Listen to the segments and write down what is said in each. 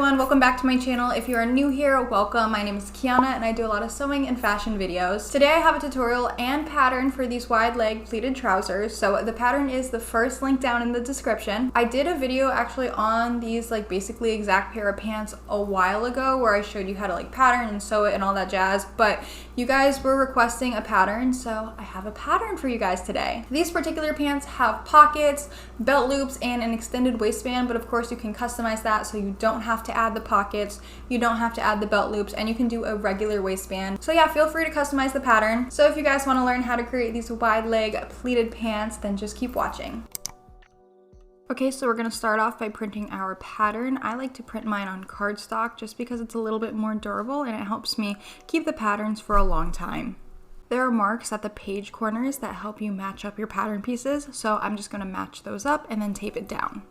everyone, welcome back to my channel. If you are new here, welcome. My name is Kiana and I do a lot of sewing and fashion videos. Today I have a tutorial and pattern for these wide leg pleated trousers. So the pattern is the first link down in the description. I did a video actually on these like basically exact pair of pants a while ago where I showed you how to like pattern and sew it and all that jazz, but you guys were requesting a pattern, so I have a pattern for you guys today. These particular pants have pockets, belt loops, and an extended waistband, but of course you can customize that so you don't have to add the pockets, you don't have to add the belt loops, and you can do a regular waistband. So yeah, feel free to customize the pattern. So if you guys want to learn how to create these wide leg pleated pants, then just keep watching. Okay, so we're going to start off by printing our pattern. I like to print mine on cardstock just because it's a little bit more durable and it helps me keep the patterns for a long time. There are marks at the page corners that help you match up your pattern pieces, so I'm just going to match those up and then tape it down.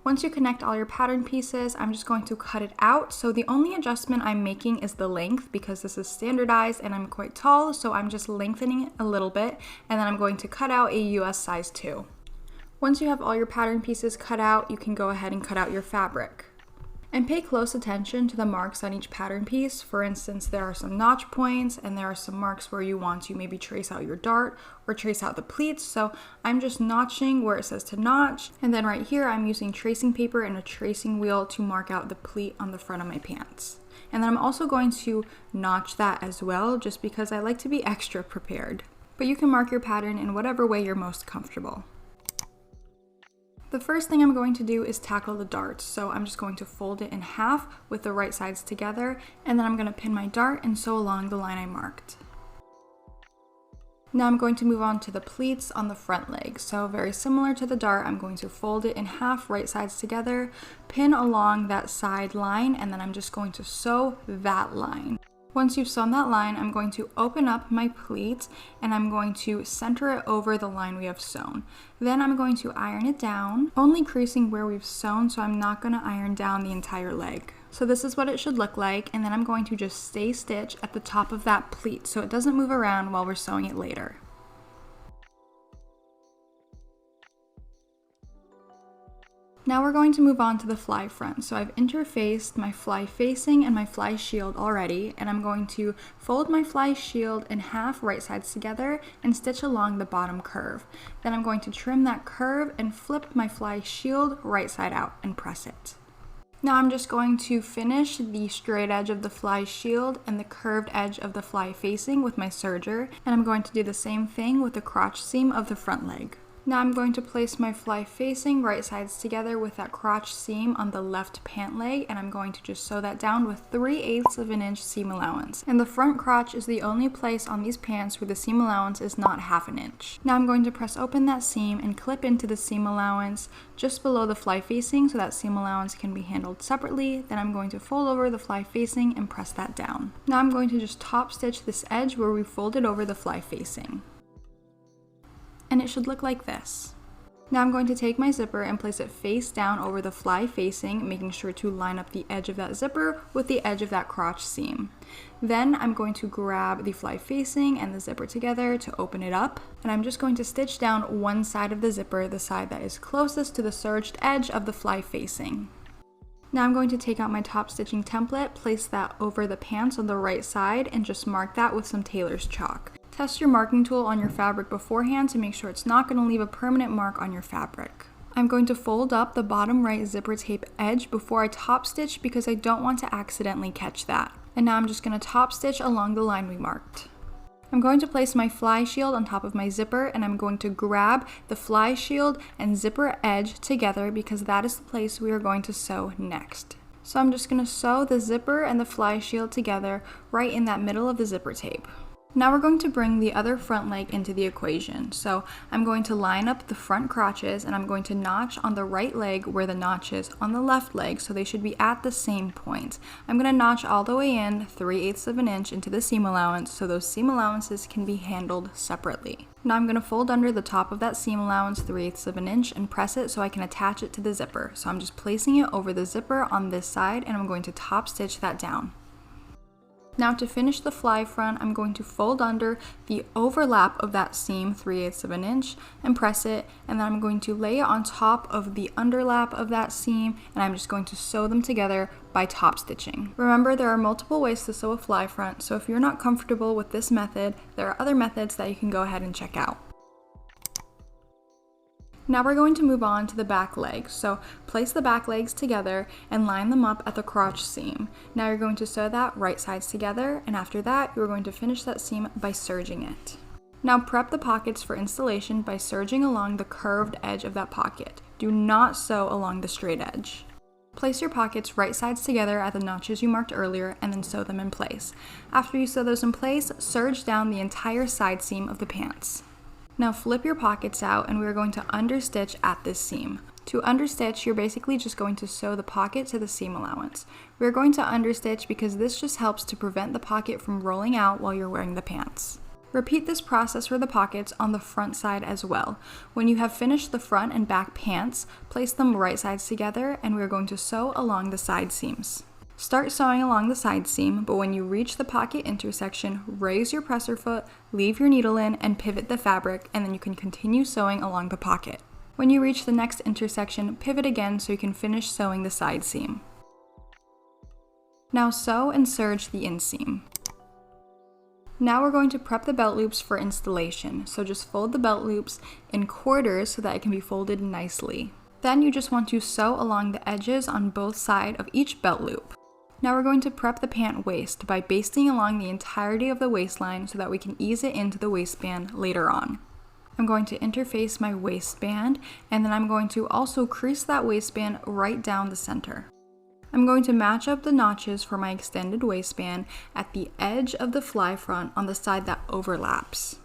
Once you connect all your pattern pieces, I'm just going to cut it out. So the only adjustment I'm making is the length because this is standardized and I'm quite tall, so I'm just lengthening it a little bit, and then I'm going to cut out a US size 2. Once you have all your pattern pieces cut out, you can go ahead and cut out your fabric. And pay close attention to the marks on each pattern piece. For instance, there are some notch points and there are some marks where you want to maybe trace out your dart or trace out the pleats. So I'm just notching where it says to notch. And then right here, I'm using tracing paper and a tracing wheel to mark out the pleat on the front of my pants. And then I'm also going to notch that as well, just because I like to be extra prepared. But you can mark your pattern in whatever way you're most comfortable. The first thing I'm going to do is tackle the darts, so I'm just going to fold it in half with the right sides together, and then I'm going to pin my dart and sew along the line I marked. Now I'm going to move on to the pleats on the front leg. So very similar to the dart, I'm going to fold it in half, right sides together, pin along that side line, and then I'm just going to sew that line. Once you've sewn that line, I'm going to open up my pleat and I'm going to center it over the line we have sewn. Then I'm going to iron it down, only creasing where we've sewn, so I'm not going to iron down the entire leg. So this is what it should look like, and then I'm going to just stay stitch at the top of that pleat so it doesn't move around while we're sewing it later. Now we're going to move on to the fly front. So I've interfaced my fly facing and my fly shield already, and I'm going to fold my fly shield in half, right sides together, and stitch along the bottom curve. Then I'm going to trim that curve and flip my fly shield right side out and press it. Now I'm just going to finish the straight edge of the fly shield and the curved edge of the fly facing with my serger, and I'm going to do the same thing with the crotch seam of the front leg. Now I'm going to place my fly facing right sides together with that crotch seam on the left pant leg, and I'm going to just sew that down with 3/8 of an inch seam allowance. And the front crotch is the only place on these pants where the seam allowance is not 1/2 inch. Now I'm going to press open that seam and clip into the seam allowance just below the fly facing so that seam allowance can be handled separately. Then I'm going to fold over the fly facing and press that down. Now I'm going to just top stitch this edge where we folded over the fly facing. And it should look like this. Now I'm going to take my zipper and place it face down over the fly facing, making sure to line up the edge of that zipper with the edge of that crotch seam. Then I'm going to grab the fly facing and the zipper together to open it up, and I'm just going to stitch down one side of the zipper, the side that is closest to the serged edge of the fly facing. Now I'm going to take out my top stitching template, place that over the pants on the right side, and just mark that with some tailor's chalk. Test your marking tool on your fabric beforehand to make sure it's not going to leave a permanent mark on your fabric. I'm going to fold up the bottom right zipper tape edge before I top stitch because I don't want to accidentally catch that. And now I'm just going to top stitch along the line we marked. I'm going to place my fly shield on top of my zipper, and I'm going to grab the fly shield and zipper edge together because that is the place we are going to sew next. So I'm just going to sew the zipper and the fly shield together right in that middle of the zipper tape. Now we're going to bring the other front leg into the equation. So I'm going to line up the front crotches and I'm going to notch on the right leg where the notch is on the left leg, so they should be at the same point. I'm going to notch all the way in 3/8 of an inch into the seam allowance so those seam allowances can be handled separately. Now I'm going to fold under the top of that seam allowance 3/8 of an inch and press it so I can attach it to the zipper. So I'm just placing it over the zipper on this side and I'm going to top stitch that down. Now to finish the fly front, I'm going to fold under the overlap of that seam 3/8 of an inch and press it, and then I'm going to lay it on top of the underlap of that seam, and I'm just going to sew them together by top stitching. Remember, there are multiple ways to sew a fly front, so if you're not comfortable with this method, there are other methods that you can go ahead and check out. Now we're going to move on to the back legs. So place the back legs together and line them up at the crotch seam. Now you're going to sew that right sides together, and after that you're going to finish that seam by serging it. Now prep the pockets for installation by serging along the curved edge of that pocket. Do not sew along the straight edge. Place your pockets right sides together at the notches you marked earlier and then sew them in place. After you sew those in place, serge down the entire side seam of the pants. Now flip your pockets out and we're going to understitch at this seam. To understitch, you're basically just going to sew the pocket to the seam allowance. We're going to understitch because this just helps to prevent the pocket from rolling out while you're wearing the pants. Repeat this process for the pockets on the front side as well. When you have finished the front and back pants, place them right sides together and we're going to sew along the side seams. Start sewing along the side seam, but when you reach the pocket intersection, raise your presser foot, leave your needle in, and pivot the fabric, and then you can continue sewing along the pocket. When you reach the next intersection, pivot again so you can finish sewing the side seam. Now sew and serge the inseam. Now we're going to prep the belt loops for installation, so just fold the belt loops in quarters so that it can be folded nicely. Then you just want to sew along the edges on both sides of each belt loop. Now we're going to prep the pant waist by basting along the entirety of the waistline so that we can ease it into the waistband later on. I'm going to interface my waistband, and then I'm going to also crease that waistband right down the center. I'm going to match up the notches for my extended waistband at the edge of the fly front on the side that overlaps.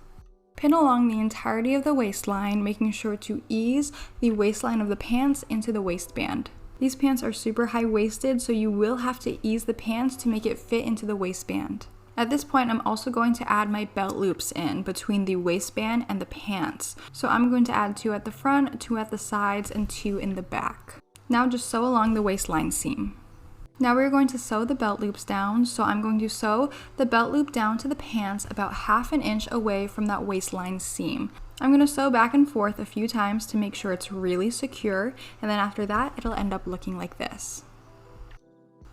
Pin along the entirety of the waistline, making sure to ease the waistline of the pants into the waistband. These pants are super high-waisted, so you will have to ease the pants to make it fit into the waistband. At this point, I'm also going to add my belt loops in between the waistband and the pants. So I'm going to add 2 at the front, 2 at the sides, and 2 in the back. Now just sew along the waistline seam. Now we're going to sew the belt loops down, so I'm going to sew the belt loop down to the pants about 1/2 inch away from that waistline seam. I'm going to sew back and forth a few times to make sure it's really secure, and then after that it'll end up looking like this.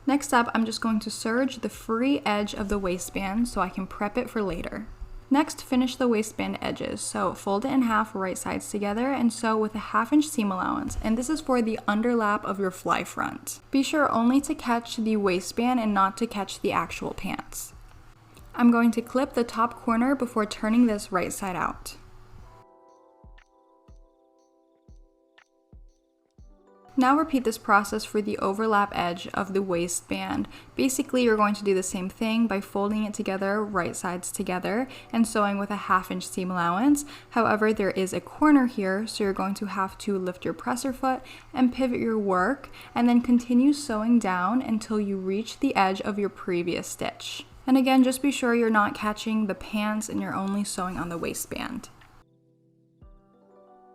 Next up, I'm just going to serge the free edge of the waistband so I can prep it for later. Next, finish the waistband edges, so fold it in half right sides together and sew with a 1/2 inch seam allowance, and this is for the underlap of your fly front. Be sure only to catch the waistband and not to catch the actual pants. I'm going to clip the top corner before turning this right side out. Now repeat this process for the overlap edge of the waistband. Basically, you're going to do the same thing by folding it together, right sides together, and sewing with a 1/2 inch seam allowance. However, there is a corner here, so you're going to have to lift your presser foot and pivot your work, and then continue sewing down until you reach the edge of your previous stitch. And again, just be sure you're not catching the pants and you're only sewing on the waistband.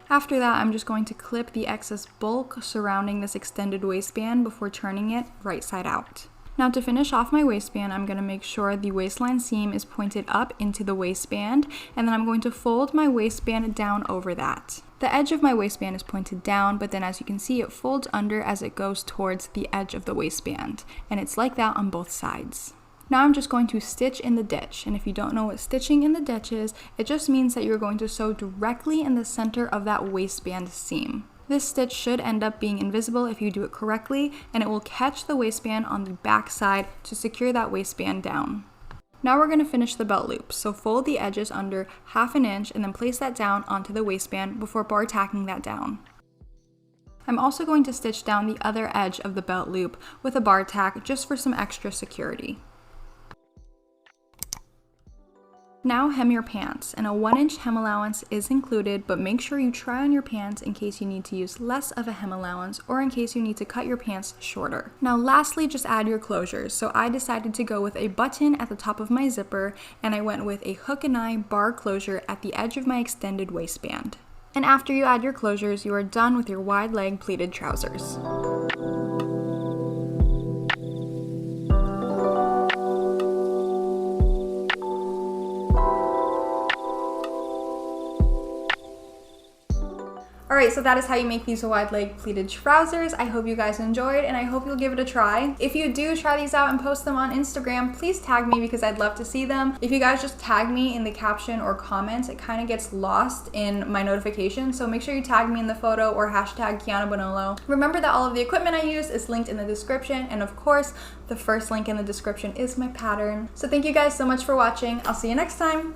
After that, I'm just going to clip the excess bulk surrounding this extended waistband before turning it right side out. Now to finish off my waistband, I'm going to make sure the waistline seam is pointed up into the waistband, and then I'm going to fold my waistband down over that. The edge of my waistband is pointed down, but then as you can see, it folds under as it goes towards the edge of the waistband, and it's like that on both sides. Now I'm just going to stitch in the ditch, and if you don't know what stitching in the ditch is, it just means that you're going to sew directly in the center of that waistband seam. This stitch should end up being invisible if you do it correctly, and it will catch the waistband on the back side to secure that waistband down. Now we're going to finish the belt loop, so fold the edges under 1/2 inch and then place that down onto the waistband before bar tacking that down. I'm also going to stitch down the other edge of the belt loop with a bar tack just for some extra security. Now hem your pants, and a 1 inch hem allowance is included, but make sure you try on your pants in case you need to use less of a hem allowance or in case you need to cut your pants shorter. Now lastly, just add your closures. So I decided to go with a button at the top of my zipper, and I went with a hook and eye bar closure at the edge of my extended waistband. And after you add your closures, you are done with your wide leg pleated trousers. Alright, so that is how you make these wide leg pleated trousers. I hope you guys enjoyed, and I hope you'll give it a try. If you do try these out and post them on Instagram, please tag me because I'd love to see them. If you guys just tag me in the caption or comments, it kind of gets lost in my notifications, so make sure you tag me in the photo or hashtag Kiana Bonolo. Remember that all of the equipment I use is linked in the description, and of course, the first link in the description is my pattern. So thank you guys so much for watching. I'll see you next time.